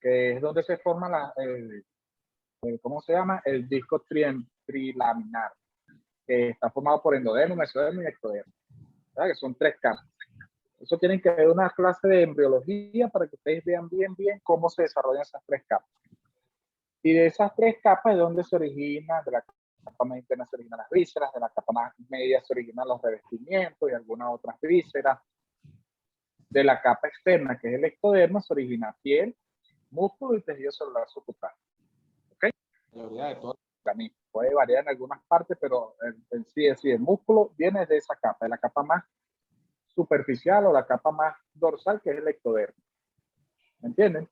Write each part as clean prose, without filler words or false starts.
que es donde se forma ¿cómo se llama? El disco trilaminar, que está formado por endodermo, mesodermo y ectodermo, ¿verdad? Que son 3 capas. Eso tienen que ver una clase de embriología para que ustedes vean bien cómo se desarrollan esas 3 capas. Y de esas 3 capas es donde se origina, de la capa más interna se originan las vísceras, de la capa más media se originan los revestimientos y algunas otras vísceras. De la capa externa, que es el ectodermo, se origina piel, músculo y tejido celular subcutáneo. ¿Ok? La mayoría de todo el organismo. Puede variar en algunas partes, pero en sí, el músculo viene de esa capa, de la capa más superficial o la capa más dorsal, que es el ectodermo. ¿Me entienden?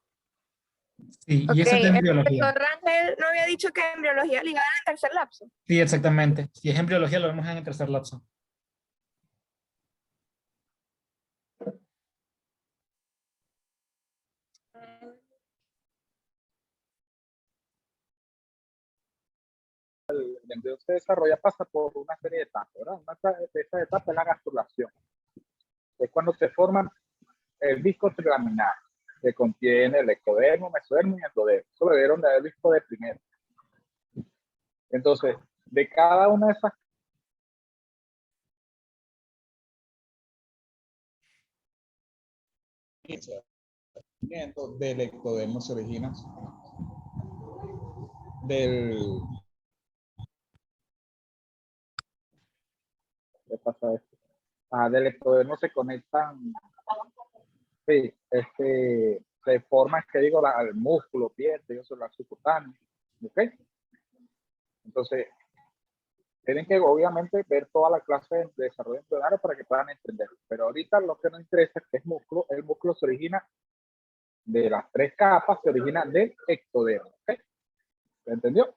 Sí, y Ok, eso es de el embriología. profesor Rangel no había dicho que embriología ligada al tercer lapso. Sí, exactamente. Si es embriología, lo vemos en el tercer lapso. El embrión se desarrolla, pasa por una serie de etapas, ¿verdad? Una de esas etapas es la gastrulación. Es cuando se forman el disco trilaminar, que contiene el ectodermo, mesodermo y endodermo. Eso lo debieron de haber visto de primero. Entonces, de cada una de esas del ectodermo se origina del... ¿Qué pasa esto? Del ectodermo se conectan, sí, se forma, que digo, el músculo, piel, tejido celular subcutáneo, ¿ok? Entonces, tienen que obviamente ver toda la clase de desarrollo embrionario para que puedan entenderlo. Pero ahorita lo que nos interesa es que es músculo. El músculo se origina de las 3 capas, se origina del ectodermo. ¿Okay? ¿Se entendió?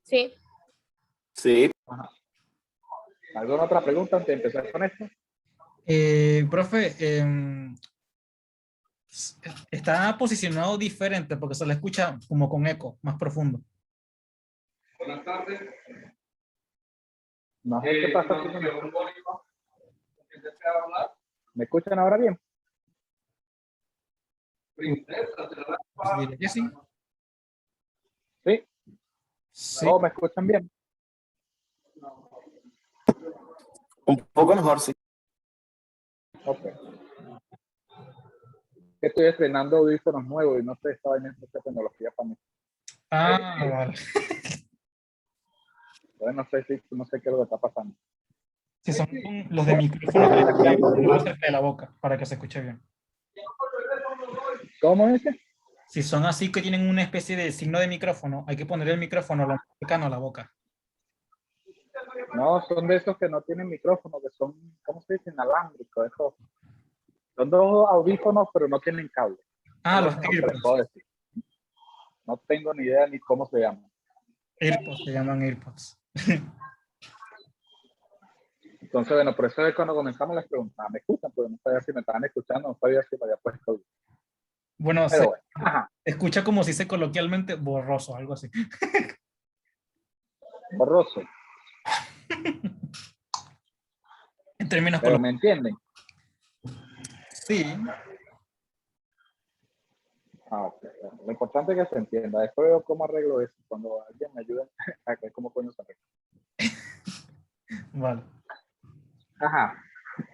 Sí. Sí. Ajá. ¿Alguna otra pregunta antes de empezar con esto? Profe, está posicionado diferente porque se le escucha como con eco, más profundo. Buenas tardes. No sé qué pasa. ¿Me escuchan ahora bien? Diría que sí. Sí. Sí. ¿O me escuchan bien? Un poco mejor, sí. Ok. Estoy estrenando audífonos nuevos y no sé, esta vaina esta tecnología para mí. Ah, vale. Entonces no sé qué es lo que está pasando. Si son los de micrófono, hay que ponerlo cerca de la boca para que se escuche bien. ¿Cómo dice? Si son así que tienen una especie de signo de micrófono, hay que poner el micrófono lo más cercano a la boca. No, son de esos que no tienen micrófono, que son, ¿cómo se dice? Inalámbricos. Esos. Son 2 audífonos, pero no tienen cable. Ah, Es lo los mejor que les AirPods. puedo decir. No tengo ni idea ni cómo se llaman. AirPods se llaman AirPods. Entonces, bueno, por eso es cuando comenzamos les preguntaba, ¿me escuchan? Porque no sabía si me estaban escuchando, no sabía si me había puesto. Bueno, Pero se bueno, ajá, escucha como si se coloquialmente borroso, algo así. borroso. En términos Pero me coloquiales. entienden. Sí. Ok. Bueno, lo importante es que se entienda. Después veo cómo arreglo eso. Cuando alguien me ayude a ver cómo coño se arregla. Vale. Ajá.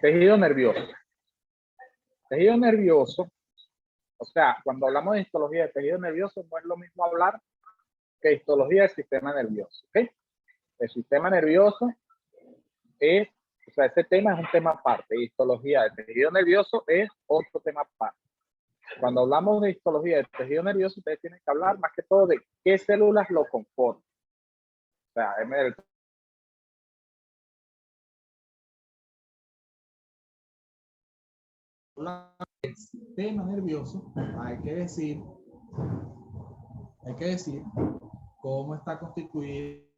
Tejido nervioso. Tejido nervioso. O sea, cuando hablamos de histología de tejido nervioso, no es lo mismo hablar que histología del sistema nervioso. ¿Okay? El sistema nervioso es, o sea, ese tema es un tema aparte. Histología del tejido nervioso es otro tema aparte. Cuando hablamos de histología del tejido nervioso, ustedes tienen que hablar más que todo de qué células lo conforman. O sea, el sistema nervioso, hay que decir cómo está constituido.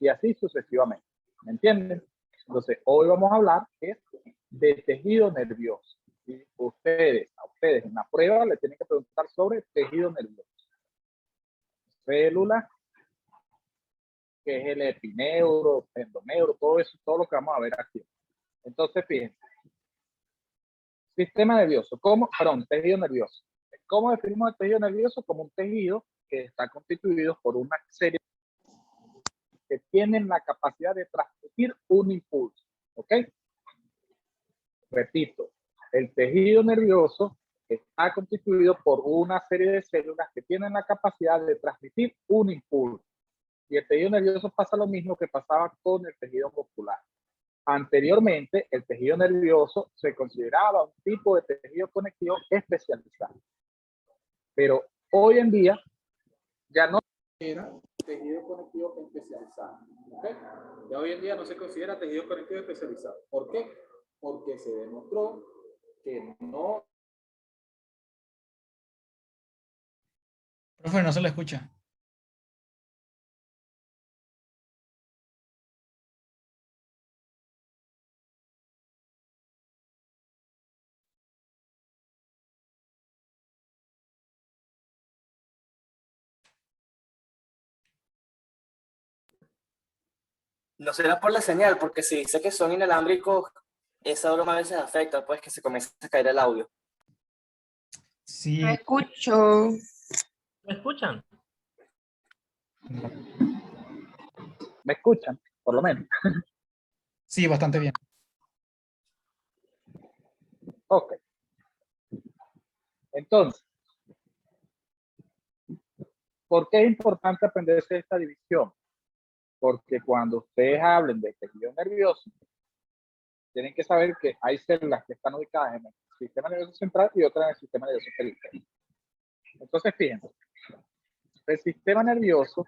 Y así sucesivamente. ¿Me entienden? Entonces, hoy vamos a hablar de tejido nervioso. Y a ustedes en la prueba le tienen que preguntar sobre tejido nervioso. Células, que es el epineuro, endoneuro, todo eso, todo lo que vamos a ver aquí. Entonces, fíjense. Sistema nervioso. Tejido nervioso. ¿Cómo definimos el tejido nervioso? Como un tejido que está constituido por una serie que tienen la capacidad de transmitir un impulso. ¿Ok? Repito, el tejido nervioso está constituido por una serie de células que tienen la capacidad de transmitir un impulso. Y el tejido nervioso pasa lo mismo que pasaba con el tejido muscular. Anteriormente, el tejido nervioso se consideraba un tipo de tejido conectivo especializado. Pero hoy en día ya no se considera tejido conectivo especializado. ¿Okay? Ya hoy en día no se considera tejido conectivo especializado. ¿Por qué? Porque se demostró que no. Profe, no se lo escucha. No será por la señal, porque si dice que son inalámbricos, esa broma a veces afecta, pues que se comienza a caer el audio. Sí, No escucho. ¿Me escuchan? ¿Me escuchan? Por lo menos. sí, bastante bien. Ok. Entonces, ¿por qué es importante aprenderse esta división? Porque cuando ustedes hablen de tejido nervioso, tienen que saber que hay células que están ubicadas en el sistema nervioso central y otras en el sistema nervioso periférico. Entonces, fíjense, el sistema nervioso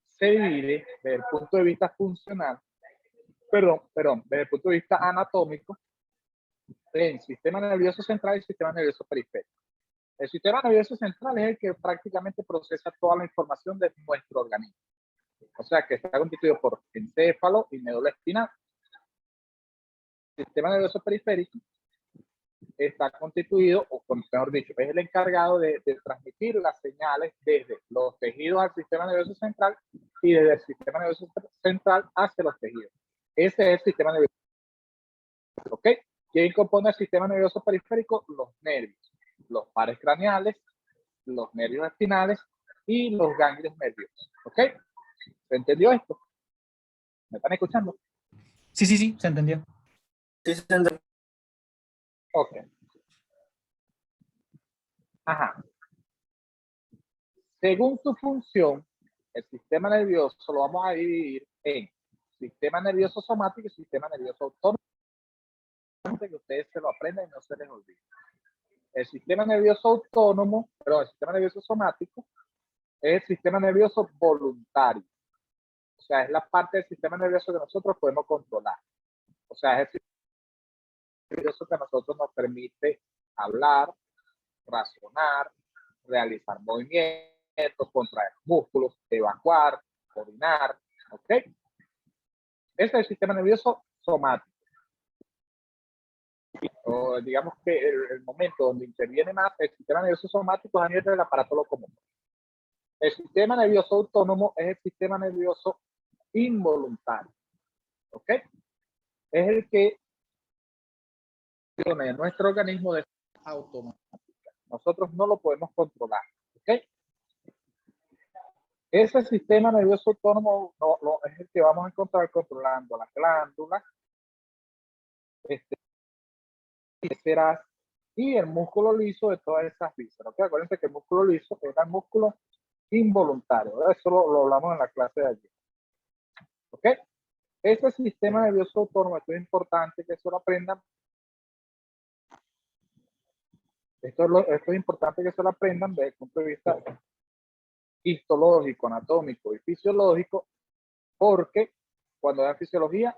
se divide desde el punto de vista funcional, desde el punto de vista anatómico, en sistema nervioso central y sistema nervioso periférico. El sistema nervioso central es el que prácticamente procesa toda la información de nuestro organismo. O sea, que está constituido por encéfalo y médula espinal. El sistema nervioso periférico está constituido, o mejor dicho, es el encargado de transmitir las señales desde los tejidos al sistema nervioso central y desde el sistema nervioso central hacia los tejidos. Ese es el sistema nervioso. ¿Ok? ¿Quién compone el sistema nervioso periférico? Los nervios, los pares craneales, los nervios espinales y los ganglios nerviosos. ¿Ok? ¿Se entendió esto? ¿Me están escuchando? Sí, sí, sí, se entendió. Sí, se entiende. Ok. Ajá. Según su función, el sistema nervioso lo vamos a dividir en sistema nervioso somático y sistema nervioso autónomo. Que ustedes se lo aprendan y no se les olvide. El sistema nervioso autónomo, pero el sistema nervioso somático es el sistema nervioso voluntario. O sea, es la parte del sistema nervioso que nosotros podemos controlar. O sea, es el sistema nervioso que a nosotros nos permite hablar, razonar, realizar movimientos, contraer músculos, evacuar, orinar. ¿Ok? Ese es el sistema nervioso somático. O digamos que el momento donde interviene más el sistema nervioso somático es a nivel del aparato locomotor. El sistema nervioso autónomo es el sistema nervioso involuntario. ¿Ok? Es el que tiene nuestro organismo de forma automática. Nosotros no lo podemos controlar. ¿Ok? Ese sistema nervioso autónomo es el que vamos a encontrar controlando las glándulas, vísceras y el músculo liso de todas esas vísceras. ¿Okay? Acuérdense que el músculo liso es el músculo involuntario. ¿Verdad? Eso lo hablamos en la clase de ayer. ¿Ok? Ese sistema nervioso autónomo, esto es importante que se lo aprendan. Esto es importante que se lo aprendan desde el punto de vista histológico, anatómico y fisiológico, porque cuando vean fisiología,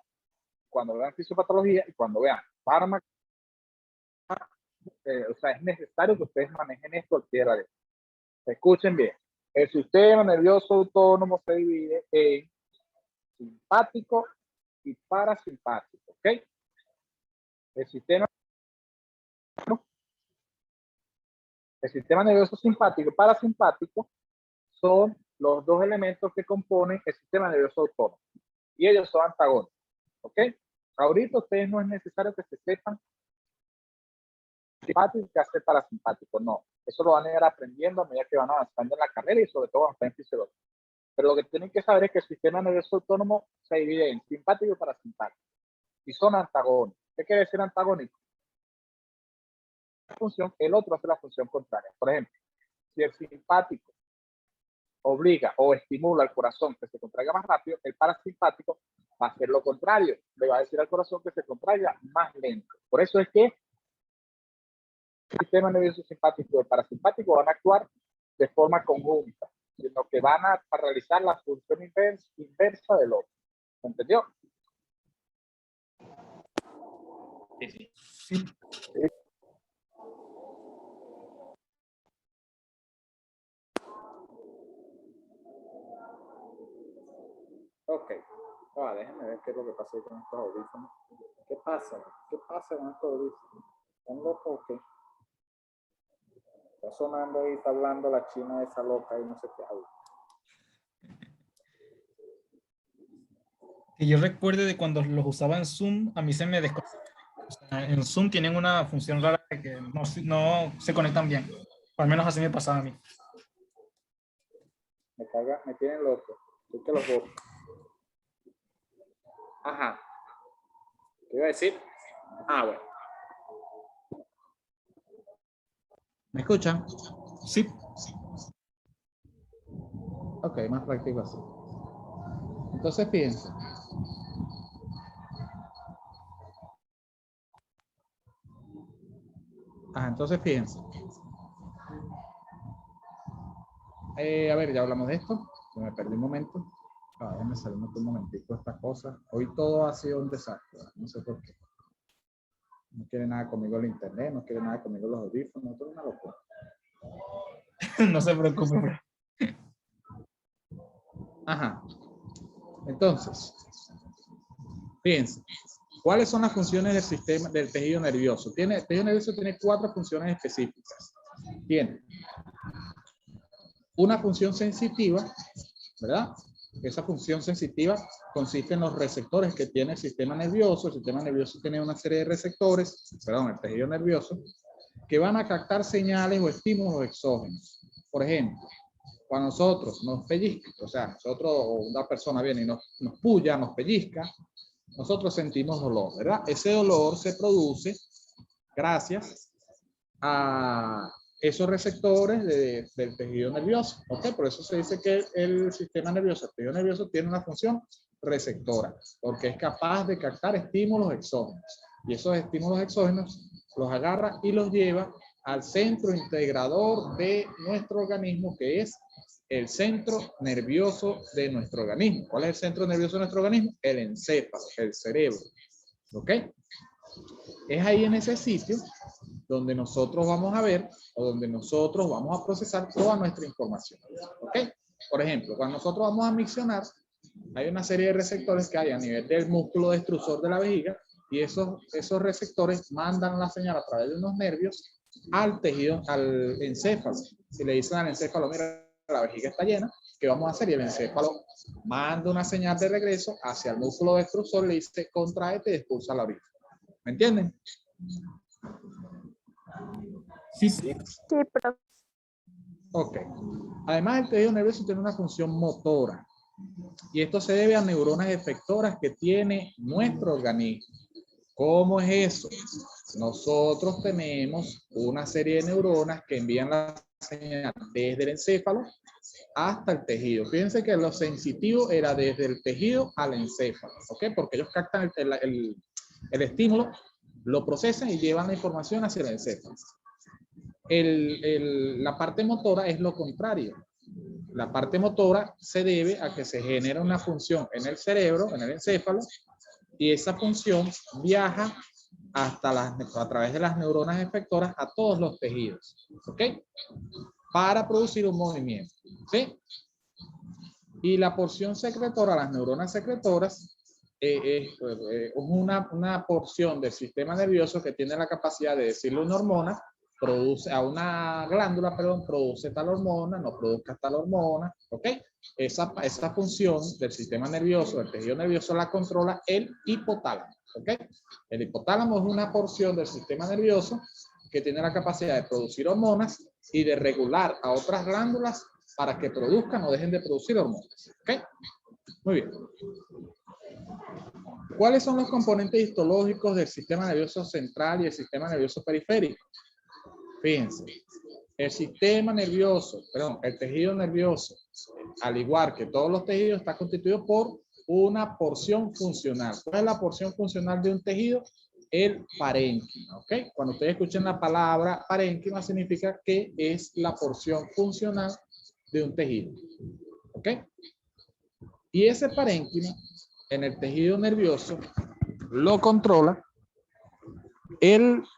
cuando vean fisiopatología y cuando vean fármacos, o sea, es necesario que ustedes manejen esto al pie de la letra. Escuchen bien. El sistema nervioso autónomo se divide en simpático y parasimpático. ¿Ok? El sistema nervioso simpático y parasimpático son los dos elementos que componen el sistema nervioso autónomo. Y ellos son antagónicos. ¿Ok? Ahorita ustedes no es necesario que se sepan simpático y que hacer parasimpático, no. Eso lo van a ir aprendiendo a medida que van avanzando en la carrera y sobre todo cuando están en fisiología. Pero lo que tienen que saber es que el sistema nervioso autónomo se divide en simpático y parasimpático. Y son antagónicos. ¿Qué quiere decir antagónico? Función, el otro hace la función contraria. Por ejemplo, si el simpático obliga o estimula al corazón que se contraiga más rápido, el parasimpático va a hacer lo contrario. Le va a decir al corazón que se contraiga más lento. Por eso es que el sistema nervioso simpático y el parasimpático van a actuar de forma conjunta, sino que van a realizar la función inversa del otro. ¿Se entendió? Sí. Sí. Ok. Déjenme ver qué es lo que pasa con estos audífonos. ¿Qué pasa? ¿Qué pasa con estos audífonos? ¿Están locos o qué? Está sonando ahí, está hablando la china esa loca y no sé qué habla. Que yo recuerde de cuando los usaba en Zoom, a mí se me desconectaba. O sea, en Zoom tienen una función rara de que no se conectan bien. O al menos así me pasaba a mí. Me tienen loco. Yo que los voto. Ajá. ¿Qué iba a decir? Bueno. ¿Me escuchan? Sí. Ok, más práctico así. Entonces fíjense. Entonces fíjense. A ver, ya hablamos de esto. Me perdí un momento. Déjame salirme un momentito esta cosa. Hoy todo ha sido un desastre. No sé por qué. No quiere nada conmigo el internet, no quiere nada conmigo los audífonos. Todo es una locura. No se preocupe. Ajá. Entonces, fíjense. ¿Cuáles son las funciones del sistema del tejido nervioso? El tejido nervioso tiene 4 funciones específicas. Tiene una función sensitiva, ¿verdad? Esa función sensitiva consiste en los receptores que tiene el sistema nervioso. El sistema nervioso tiene una serie de receptores, perdón, el tejido nervioso, que van a captar señales o estímulos exógenos. Por ejemplo, cuando nosotros nos pellizca, o sea, nosotros o una persona viene y nos puya, nos pellizca, nosotros sentimos dolor, ¿verdad? Ese dolor se produce gracias a esos receptores del tejido nervioso, ¿ok? Por eso se dice que el sistema nervioso, el tejido nervioso tiene una función receptora, porque es capaz de captar estímulos exógenos. Y esos estímulos exógenos los agarra y los lleva al centro integrador de nuestro organismo, que es el centro nervioso de nuestro organismo. ¿Cuál es el centro nervioso de nuestro organismo? El encéfalo, el cerebro. ¿Ok? Es ahí en ese sitio donde nosotros vamos a ver o donde nosotros vamos a procesar toda nuestra información. ¿Ok? Por ejemplo, cuando nosotros vamos a miccionar, hay una serie de receptores que hay a nivel del músculo destrusor de la vejiga y esos receptores mandan la señal a través de unos nervios al tejido, al encéfalo. Si le dicen al encéfalo, mira, la vejiga está llena, ¿qué vamos a hacer? Y el encéfalo manda una señal de regreso hacia el músculo destrusor, le dice contraete y expulsa la orina. ¿Me entienden? Sí. Sí, profe. Ok. Además, el tejido nervioso tiene una función motora. Y esto se debe a neuronas efectoras que tiene nuestro organismo. ¿Cómo es eso? Nosotros tenemos una serie de neuronas que envían la señal desde el encéfalo hasta el tejido. Fíjense que lo sensitivo era desde el tejido al encéfalo, ¿ok? Porque ellos captan el estímulo, lo procesan y llevan la información hacia el encéfalo. La parte motora es lo contrario. La parte motora se debe a que se genera una función en el cerebro, en el encéfalo, y esa función viaja a través de las neuronas efectoras a todos los tejidos, ¿ok? Para producir un movimiento, ¿sí? Y la porción secretora, las neuronas secretoras, es una porción del sistema nervioso que tiene la capacidad de decirle a una hormona produce, a una glándula, perdón, produce tal hormona, no produzca tal hormona, ¿ok? Esa función del sistema nervioso, del tejido nervioso, la controla el hipotálamo, ¿ok? El hipotálamo es una porción del sistema nervioso que tiene la capacidad de producir hormonas y de regular a otras glándulas para que produzcan o dejen de producir hormonas, ¿ok? Muy bien. ¿Cuáles son los componentes histológicos del sistema nervioso central y el sistema nervioso periférico? Fíjense, el sistema nervioso, perdón, el tejido nervioso, al igual que todos los tejidos, está constituido por una porción funcional. ¿Cuál es la porción funcional de un tejido? El parénquima, ¿ok? Cuando ustedes escuchen la palabra parénquima, significa que es la porción funcional de un tejido, ¿ok? Y ese parénquima en el tejido nervioso lo controla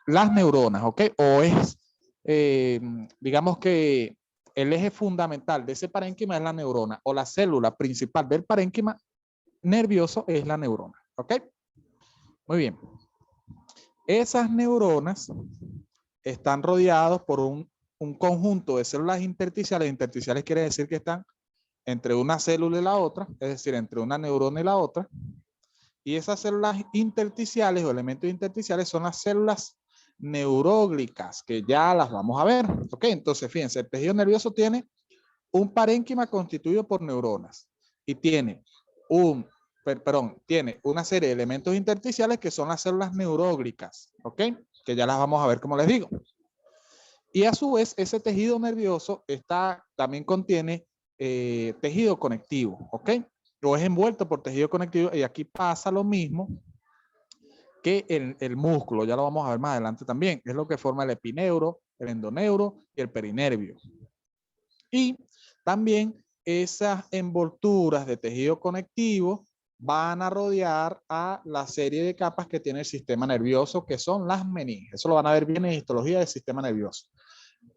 las neuronas, ¿ok? O es, digamos que el eje fundamental de ese parénquima es la neurona, o la célula principal del parénquima nervioso es la neurona, ¿ok? Muy bien. Esas neuronas están rodeadas por un conjunto de células intersticiales. Intersticiales quiere decir que están entre una célula y la otra, es decir, entre una neurona y la otra. Y esas células intersticiales o elementos intersticiales son las células neuróglicas, que ya las vamos a ver. ¿Ok? Entonces, fíjense, el tejido nervioso tiene un parénquima constituido por neuronas y tiene tiene una serie de elementos intersticiales que son las células neuróglicas, ¿ok? Que ya las vamos a ver, como les digo. Y a su vez, ese tejido nervioso también contiene tejido conectivo, ¿ok? O es envuelto por tejido conectivo, y aquí pasa lo mismo que el músculo, ya lo vamos a ver más adelante también, es lo que forma el epineuro, el endoneuro y el perinervio. Y también esas envolturas de tejido conectivo van a rodear a la serie de capas que tiene el sistema nervioso, que son las meninges. Eso lo van a ver bien en histología del sistema nervioso.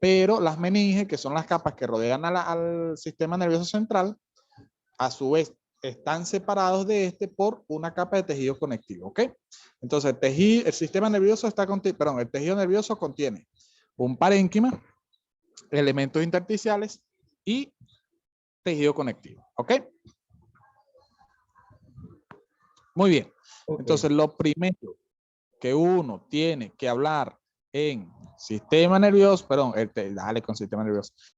Pero las meninges, que son las capas que rodean al sistema nervioso central, a su vez están separados de este por una capa de tejido conectivo, ¿ok? Entonces, el sistema nervioso el tejido nervioso contiene un parénquima, elementos intersticiales y tejido conectivo, ¿ok? Muy bien. Okay. Entonces, lo primero que uno tiene que hablar en sistema nervioso, dale con sistema nervioso,